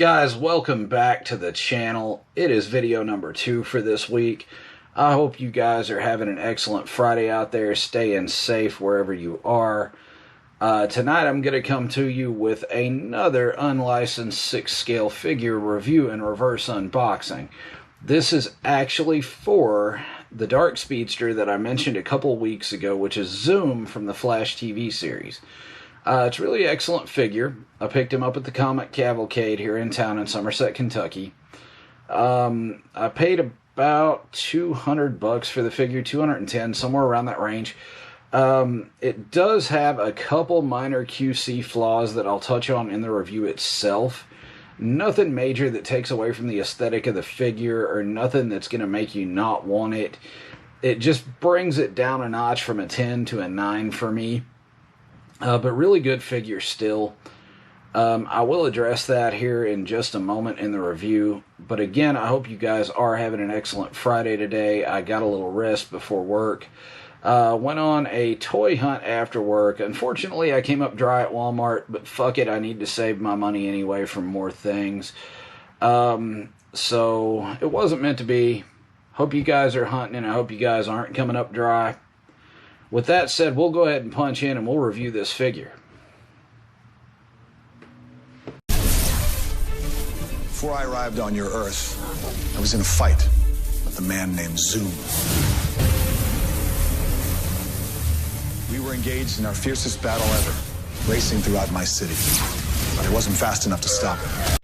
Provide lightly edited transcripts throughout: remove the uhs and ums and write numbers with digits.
Guys, welcome back to the channel. It is video number 2 for this week. I hope you guys are having an excellent Friday out there, staying safe wherever you are. Tonight I'm going to come to you with another unlicensed 6-scale figure review and reverse unboxing. This is actually for the Dark Speedster that I mentioned a couple weeks ago, which is Zoom from the Flash TV series. It's a really excellent figure. I picked him up at the Comic Cavalcade here in town in Somerset, Kentucky. I paid about $200 for the figure, $210, somewhere around that range. It does have a couple minor QC flaws that I'll touch on in the review itself. Nothing major that takes away from the aesthetic of the figure or nothing that's going to make you not want it. It just brings it down a notch from a 10 to a 9 for me. But really good figure still. I will address that here in just a moment in the review. But again, I hope you guys are having an excellent Friday today. I got a little rest before work. Went on a toy hunt after work. Unfortunately, I came up dry at Walmart, but fuck it, I need to save my money anyway for more things. So it wasn't meant to be. Hope you guys are hunting, and I hope you guys aren't coming up dry. With that said, we'll go ahead and punch in and we'll review this figure. Before I arrived on your Earth, I was in a fight with a man named Zoom. We were engaged in our fiercest battle ever, racing throughout my city. But I wasn't fast enough to stop him.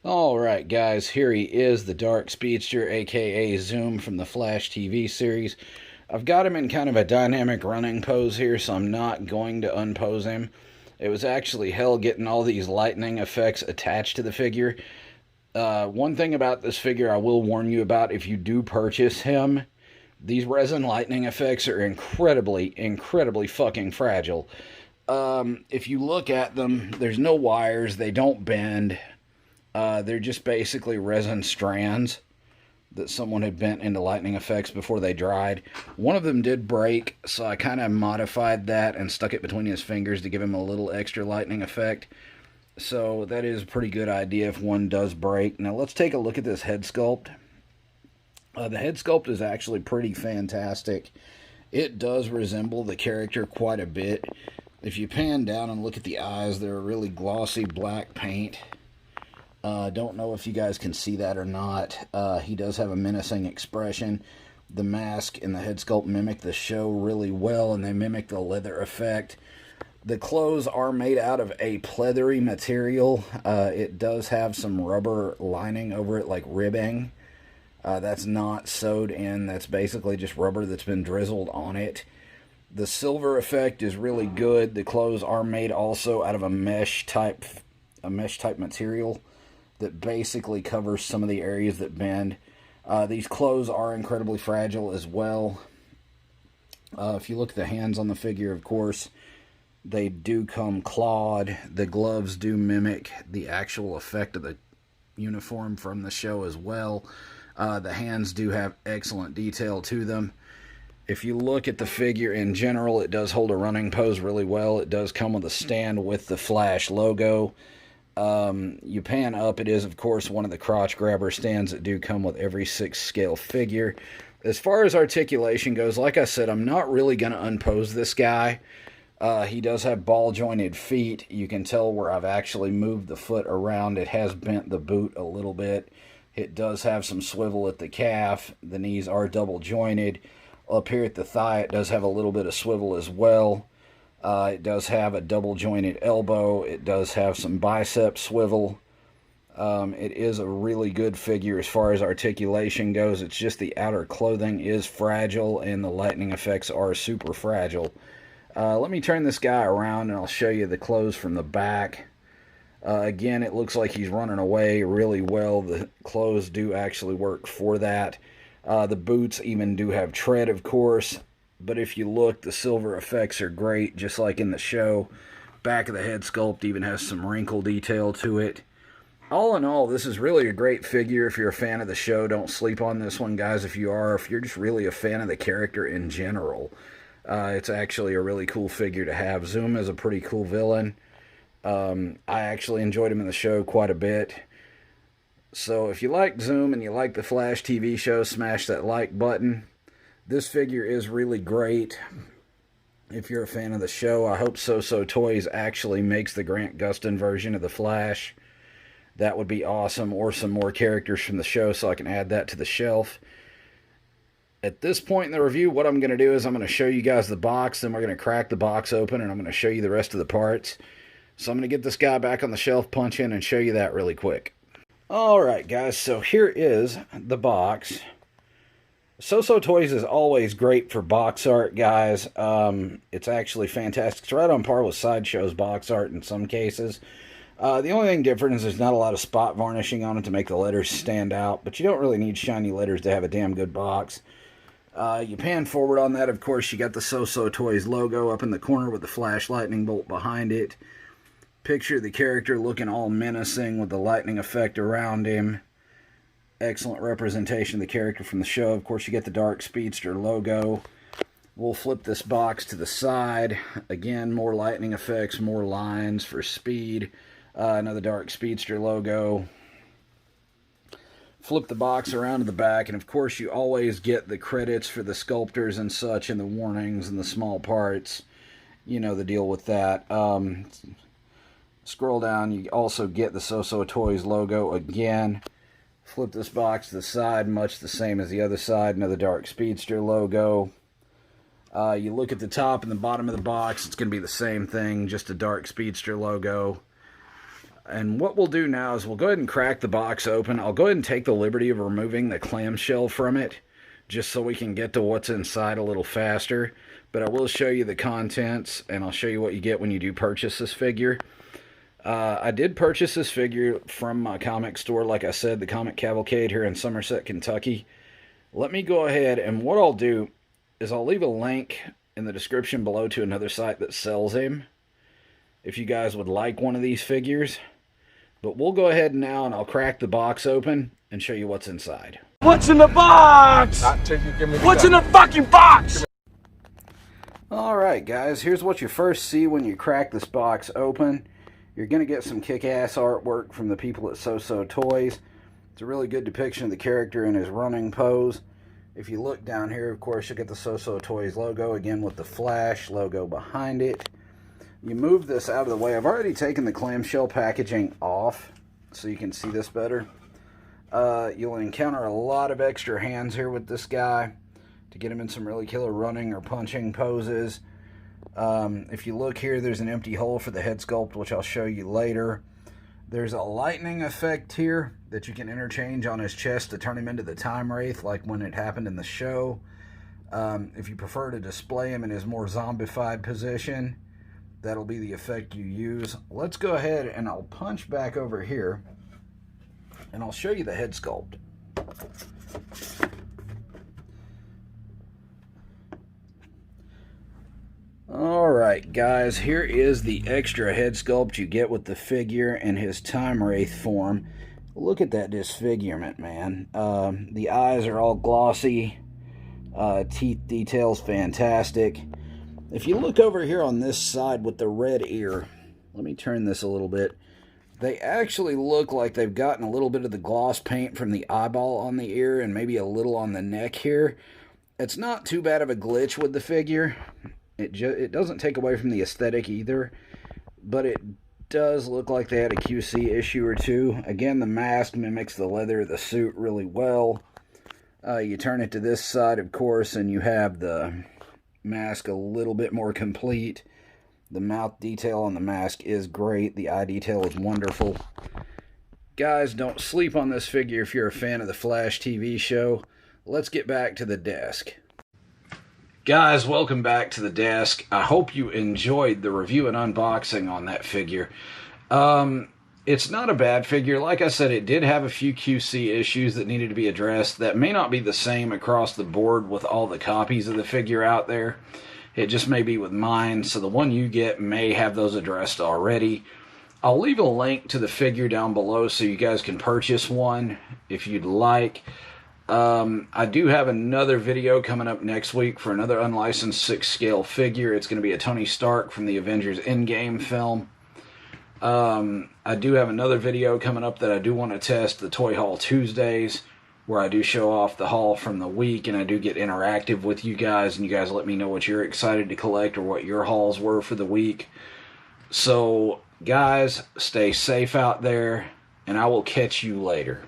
Alright guys, here he is, the Dark Speedster, aka Zoom from the Flash TV series. I've got him in kind of a dynamic running pose here, so I'm not going to unpose him. It was actually hell getting all these lightning effects attached to the figure. One thing about this figure I will warn you about, if you do purchase him, these resin lightning effects are incredibly fucking fragile. If you look at them, there's no wires, they don't bend. They're just basically resin strands that someone had bent into lightning effects before they dried. One of them did break, so I kind of modified that and stuck it between his fingers to give him a little extra lightning effect. So that is a pretty good idea if one does break. Now let's take a look at this head sculpt. The head sculpt is actually pretty fantastic. It does resemble the character quite a bit. If you pan down and look at the eyes, they're a really glossy black paint. Don't know if you guys can see that or not. He does have a menacing expression. The mask and the head sculpt mimic the show really well, and they mimic the leather effect. The clothes are made out of a pleathery material. It does have some rubber lining over it, like ribbing. That's not sewed in. That's basically just rubber that's been drizzled on it. The silver effect is really good. The clothes are made also out of a mesh type material that basically covers some of the areas that bend. These clothes are incredibly fragile as well. If you look at the hands on the figure, of course, they do come clawed. The gloves do mimic the actual effect of the uniform from the show as well. The hands do have excellent detail to them. If you look at the figure in general, it does hold a running pose really well. It does come with a stand with the Flash logo. You pan up, it is of course one of the crotch grabber stands that do come with every 6-scale figure. As far as articulation goes, like I said, I'm not really going to unpose this guy. He does have ball jointed feet. You can tell where I've actually moved the foot around. It has bent the boot a little bit. It does have some swivel at the calf. The knees are double jointed. Up here at the thigh, it does have a little bit of swivel as well. It does have a double jointed elbow. It does have some bicep swivel. It is a really good figure as far as articulation goes. It's just the outer clothing is fragile and the lightning effects are super fragile. Let me turn this guy around and I'll show you the clothes from the back. Again, it looks like he's running away really well. The clothes do actually work for that. The boots even do have tread, of course. But if you look, the silver effects are great, just like in the show. Back of the head sculpt even has some wrinkle detail to it. All in all, this is really a great figure. If you're a fan of the show, don't sleep on this one, guys. If you are, if you're just really a fan of the character in general, it's actually a really cool figure to have. Zoom is a pretty cool villain. I actually enjoyed him in the show quite a bit. So if you like Zoom and you like the Flash TV show, smash that like button. This figure is really great. If you're a fan of the show, I hope SooSoo Toys actually makes the Grant Gustin version of the Flash. That would be awesome, or some more characters from the show so I can add that to the shelf. At this point in the review, what I'm going to do is I'm going to show you guys the box, then we're going to crack the box open, and I'm going to show you the rest of the parts. So I'm going to get this guy back on the shelf, punch in, and show you that really quick. Alright guys, so here is the box. SooSoo Toys is always great for box art, guys. It's actually fantastic. It's right on par with Sideshow's box art in some cases. The only thing different is there's not a lot of spot varnishing on it to make the letters stand out, but you don't really need shiny letters to have a damn good box. You pan forward on that, of course, you got the SooSoo Toys logo up in the corner with the flash lightning bolt behind it. Picture the character looking all menacing with the lightning effect around him. Excellent representation of the character from the show. Of course, you get the Dark Speedster logo. We'll flip this box to the side. Again, more lightning effects, more lines for speed. Another Dark Speedster logo. Flip the box around to the back, and of course you always get the credits for the sculptors and such, and the warnings and the small parts. You know the deal with that. Scroll down, you also get the SooSoo Toys logo again. Flip this box to the side, much the same as the other side. Another Dark Speedster logo. You look at the top and the bottom of the box, it's going to be the same thing, just a Dark Speedster logo. And what we'll do now is we'll go ahead and crack the box open. I'll go ahead and take the liberty of removing the clamshell from it, just so we can get to what's inside a little faster. But I will show you the contents, and I'll show you what you get when you do purchase this figure. I did purchase this figure from my comic store, like I said, the Comic Cavalcade here in Somerset, Kentucky. Let me go ahead, and what I'll do is I'll leave a link in the description below to another site that sells him, if you guys would like one of these figures. But we'll go ahead now, and I'll crack the box open and show you what's inside. What's in the box? What's in the fucking box? Alright guys, here's what you first see when you crack this box open. You're going to get some kick-ass artwork from the people at SooSoo Toys. It's a really good depiction of the character in his running pose. If you look down here, of course, you'll get the SooSoo Toys logo, again with the Flash logo behind it. You move this out of the way. I've already taken the clamshell packaging off so you can see this better. You'll encounter a lot of extra hands here with this guy to get him in some really killer running or punching poses. If you look here, there's an empty hole for the head sculpt, which I'll show you later. There's a lightning effect here that you can interchange on his chest to turn him into the Time Wraith, like when it happened in the show. If you prefer to display him in his more zombified position, that'll be the effect you use. Let's go ahead and I'll punch back over here, and I'll show you the head sculpt. Alright guys, here is the extra head sculpt you get with the figure in his Time Wraith form. Look at that disfigurement, man. The eyes are all glossy. Teeth details fantastic. If you look over here on this side with the red ear, let me turn this a little bit. They actually look like they've gotten a little bit of the gloss paint from the eyeball on the ear and maybe a little on the neck here. It's not too bad of a glitch with the figure. It doesn't take away from the aesthetic either, but it does look like they had a QC issue or two. Again, the mask mimics the leather of the suit really well. You turn it to this side, of course, and you have the mask a little bit more complete. The mouth detail on the mask is great. The eye detail is wonderful. Guys, don't sleep on this figure if you're a fan of the Flash TV show. Let's get back to the desk. Guys, welcome back to the desk. I hope you enjoyed the review and unboxing on that figure. It's not a bad figure. Like I said, it did have a few QC issues that needed to be addressed. That may not be the same across the board with all the copies of the figure out there. It just may be with mine, so the one you get may have those addressed already. I'll leave a link to the figure down below so you guys can purchase one if you'd like. I do have another video coming up next week for another unlicensed 6-scale figure. It's going to be a Tony Stark from the Avengers Endgame film. I do have another video coming up that I do want to test, the Toy Haul Tuesdays, where I do show off the haul from the week, and I do get interactive with you guys, and you guys let me know what you're excited to collect or what your hauls were for the week. So, guys, stay safe out there, and I will catch you later.